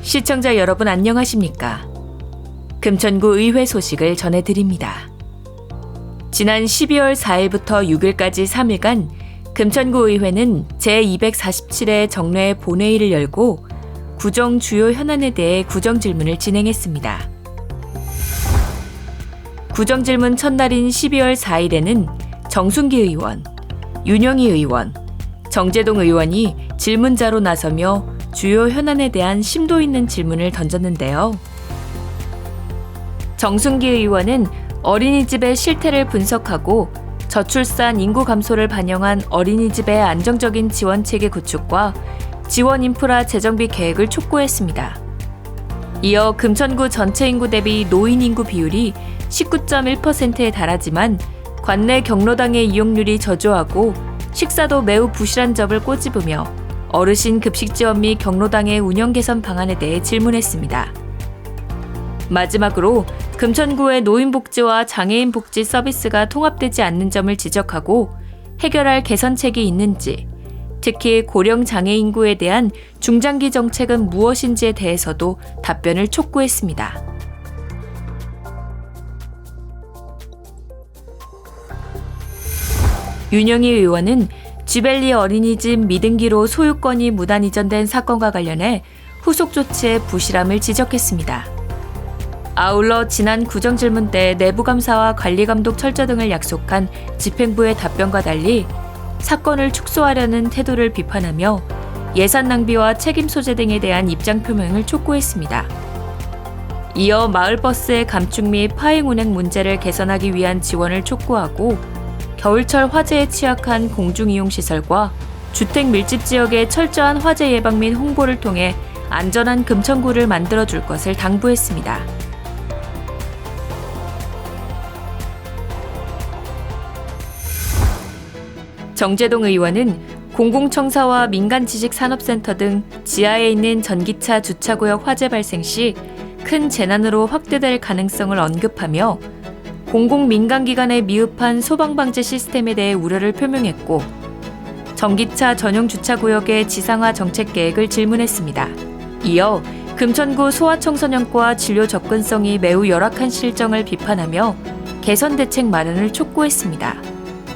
시청자 여러분 안녕하십니까? 금천구 의회 소식을 전해드립니다. 지난 12월 4일부터 6일까지 3일간 금천구 의회는 제247회 정례 본회의를 열고 구정 주요 현안에 대해 구정질문을 진행했습니다. 구정질문 첫날인 12월 4일에는 정순기 의원, 윤영희 의원, 정재동 의원이 질문자로 나서며 주요 현안에 대한 심도 있는 질문을 던졌는데요. 정순기 의원은 어린이집의 실태를 분석하고 저출산 인구 감소를 반영한 어린이집의 안정적인 지원체계 구축과 지원 인프라 재정비 계획을 촉구했습니다. 이어 금천구 전체 인구 대비 노인 인구 비율이 19.1%에 달하지만 관내 경로당의 이용률이 저조하고 식사도 매우 부실한 점을 꼬집으며 어르신 급식 지원 및 경로당의 운영 개선 방안에 대해 질문했습니다. 마지막으로 금천구의 노인복지와 장애인복지 서비스가 통합되지 않는 점을 지적하고 해결할 개선책이 있는지, 특히 고령 장애 인구에 대한 중장기 정책은 무엇인지에 대해서도 답변을 촉구했습니다. 윤영희 의원은 쥐벨리 어린이집 미등기로 소유권이 무단 이전된 사건과 관련해 후속 조치의 부실함을 지적했습니다. 아울러 지난 구정질문 때 내부감사와 관리감독 철저 등을 약속한 집행부의 답변과 달리 사건을 축소하려는 태도를 비판하며 예산 낭비와 책임 소재 등에 대한 입장 표명을 촉구했습니다. 이어 마을버스의 감축 및 파행 운행 문제를 개선하기 위한 지원을 촉구하고 겨울철 화재에 취약한 공중이용시설과 주택 밀집 지역의 철저한 화재 예방 및 홍보를 통해 안전한 금천구를 만들어줄 것을 당부했습니다. 정재동 의원은 공공청사와 민간지식산업센터 등 지하에 있는 전기차 주차구역 화재 발생 시 큰 재난으로 확대될 가능성을 언급하며 공공민간기관의 미흡한 소방방재 시스템에 대해 우려를 표명했고 전기차 전용 주차구역의 지상화 정책 계획을 질문했습니다. 이어 금천구 소아청소년과 진료 접근성이 매우 열악한 실정을 비판하며 개선 대책 마련을 촉구했습니다.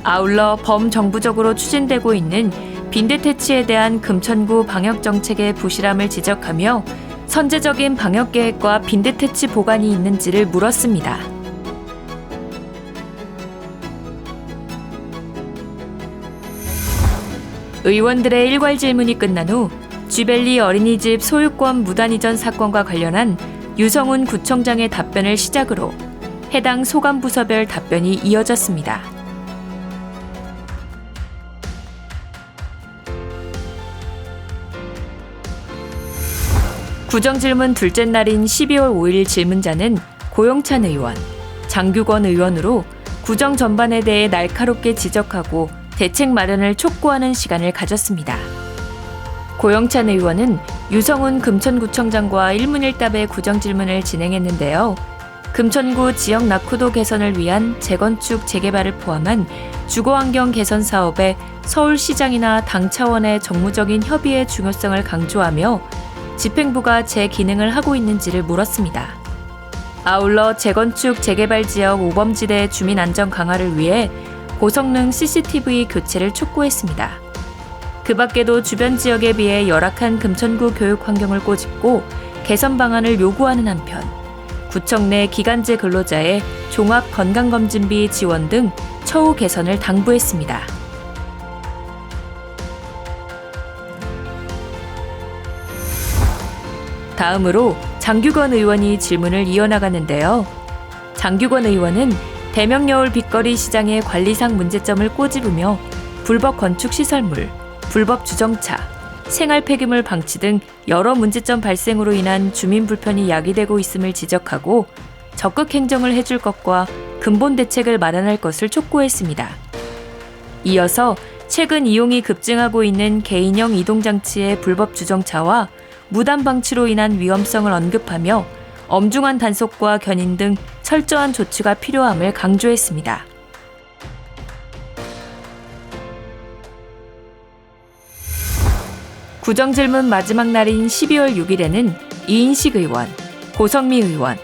아울러 범정부적으로 추진되고 있는 빈대태치에 대한 금천구 방역정책의 부실함을 지적하며 선제적인 방역계획과 빈대태치 보관이 있는지를 물었습니다. 의원들의 일괄 질문이 끝난 후 쥐벨리 어린이집 소유권 무단 이전 사건과 관련한 유성훈 구청장의 답변을 시작으로 해당 소관부서별 답변이 이어졌습니다. 구정질문 둘째 날인 12월 5일 질문자는 고영찬 의원, 장규건 의원으로 구정 전반에 대해 날카롭게 지적하고 대책 마련을 촉구하는 시간을 가졌습니다. 고영찬 의원은 유성훈 금천구청장과 일문일답의 구정질문을 진행했는데요. 금천구 지역 낙후도 개선을 위한 재건축, 재개발을 포함한 주거환경 개선 사업에 서울시장이나 당 차원의 정무적인 협의의 중요성을 강조하며 집행부가 제 기능을 하고 있는지를 물었습니다. 아울러 재건축, 재개발 지역 오범지대 주민 안전 강화를 위해 고성능 CCTV 교체를 촉구했습니다. 그 밖에도 주변 지역에 비해 열악한 금천구 교육 환경을 꼬집고 개선 방안을 요구하는 한편 구청 내 기간제 근로자의 종합 건강검진비 지원 등 처우 개선을 당부했습니다. 다음으로 장규건 의원이 질문을 이어나가는데요. 장규건 의원은 대명여울 빗거리 시장의 관리상 문제점을 꼬집으며 불법 건축 시설물, 불법 주정차, 생활 폐기물 방치 등 여러 문제점 발생으로 인한 주민 불편이 야기되고 있음을 지적하고 적극 행정을 해줄 것과 근본 대책을 마련할 것을 촉구했습니다. 이어서 최근 이용이 급증하고 있는 개인형 이동장치의 불법 주정차와 무단 방치로 인한 위험성을 언급하며 엄중한 단속과 견인 등 철저한 조치가 필요함을 강조했습니다. 구정질문 마지막 날인 12월 6일에는 이인식 의원, 고성미 의원,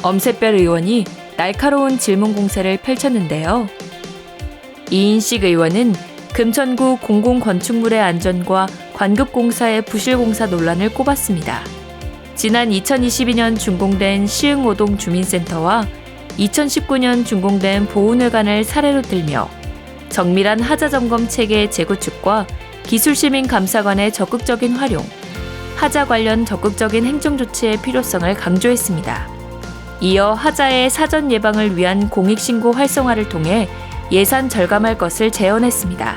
엄샛별 의원이 날카로운 질문 공세를 펼쳤는데요. 이인식 의원은 금천구 공공건축물의 안전과 관급공사의 부실공사 논란을 꼽았습니다. 지난 2022년 준공된 시흥오동 주민센터와 2019년 준공된 보훈회관을 사례로 들며 정밀한 하자점검 체계 재구축과 기술시민감사관의 적극적인 활용, 하자 관련 적극적인 행정조치의 필요성을 강조했습니다. 이어 하자의 사전 예방을 위한 공익신고 활성화를 통해 예산 절감할 것을 제언했습니다.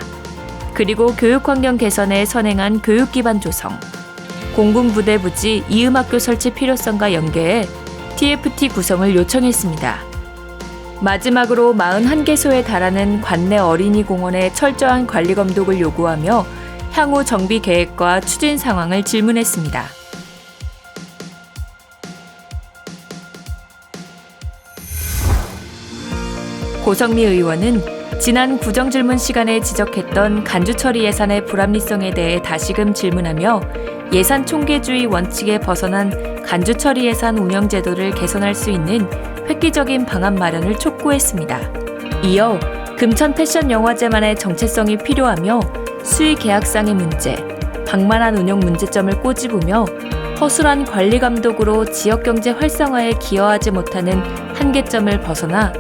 그리고 교육환경 개선에 선행한 교육기반 조성, 공군부대 부지 이음학교 설치 필요성과 연계해 TFT 구성을 요청했습니다. 마지막으로 41개소에 달하는 관내 어린이공원의 철저한 관리 감독을 요구하며 향후 정비 계획과 추진 상황을 질문했습니다. 고성미 의원은 지난 구정질문 시간에 지적했던 간주처리 예산의 불합리성에 대해 다시금 질문하며 예산 총계주의 원칙에 벗어난 간주처리 예산 운영 제도를 개선할 수 있는 획기적인 방안 마련을 촉구했습니다. 이어 금천 패션 영화제만의 정체성이 필요하며 수의 계약상의 문제, 방만한 운영 문제점을 꼬집으며 허술한 관리 감독으로 지역경제 활성화에 기여하지 못하는 한계점을 벗어나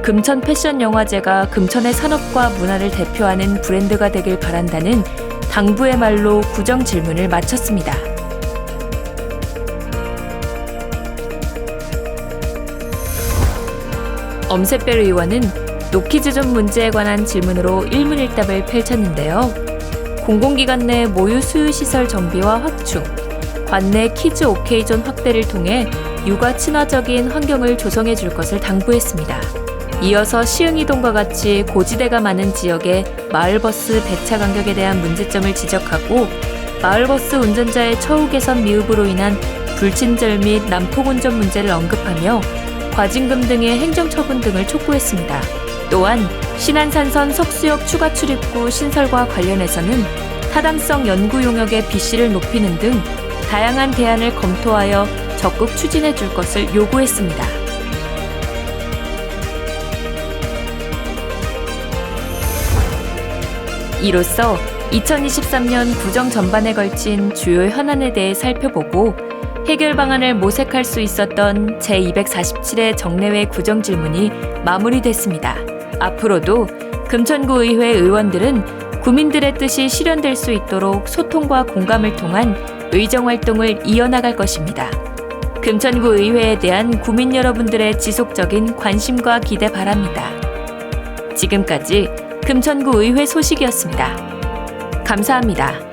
금천 패션 영화제가 금천의 산업과 문화를 대표하는 브랜드가 되길 바란다는 당부의 말로 구정 질문을 마쳤습니다. 엄샛별 의원은 노키즈존 문제에 관한 질문으로 일문일답을 펼쳤는데요. 공공기관 내 모유 수유시설 정비와 확충, 관내 키즈 오케이존 확대를 통해 육아 친화적인 환경을 조성해 줄 것을 당부했습니다. 이어서 시흥이동과 같이 고지대가 많은 지역의 마을버스 배차 간격에 대한 문제점을 지적하고 마을버스 운전자의 처우 개선 미흡으로 인한 불친절 및 난폭 운전 문제를 언급하며 과징금 등의 행정처분 등을 촉구했습니다. 또한 신안산선 석수역 추가 출입구 신설과 관련해서는 타당성 연구 용역의 비씨를 높이는 등 다양한 대안을 검토하여 적극 추진해 줄 것을 요구했습니다. 이로써 2023년 구정 전반에 걸친 주요 현안에 대해 살펴보고 해결 방안을 모색할 수 있었던 제247회 정례회 구정질문이 마무리됐습니다. 앞으로도 금천구 의회 의원들은 구민들의 뜻이 실현될 수 있도록 소통과 공감을 통한 의정활동을 이어나갈 것입니다. 금천구 의회에 대한 구민 여러분들의 지속적인 관심과 기대 바랍니다. 지금까지 금천구 의회 소식이었습니다. 감사합니다.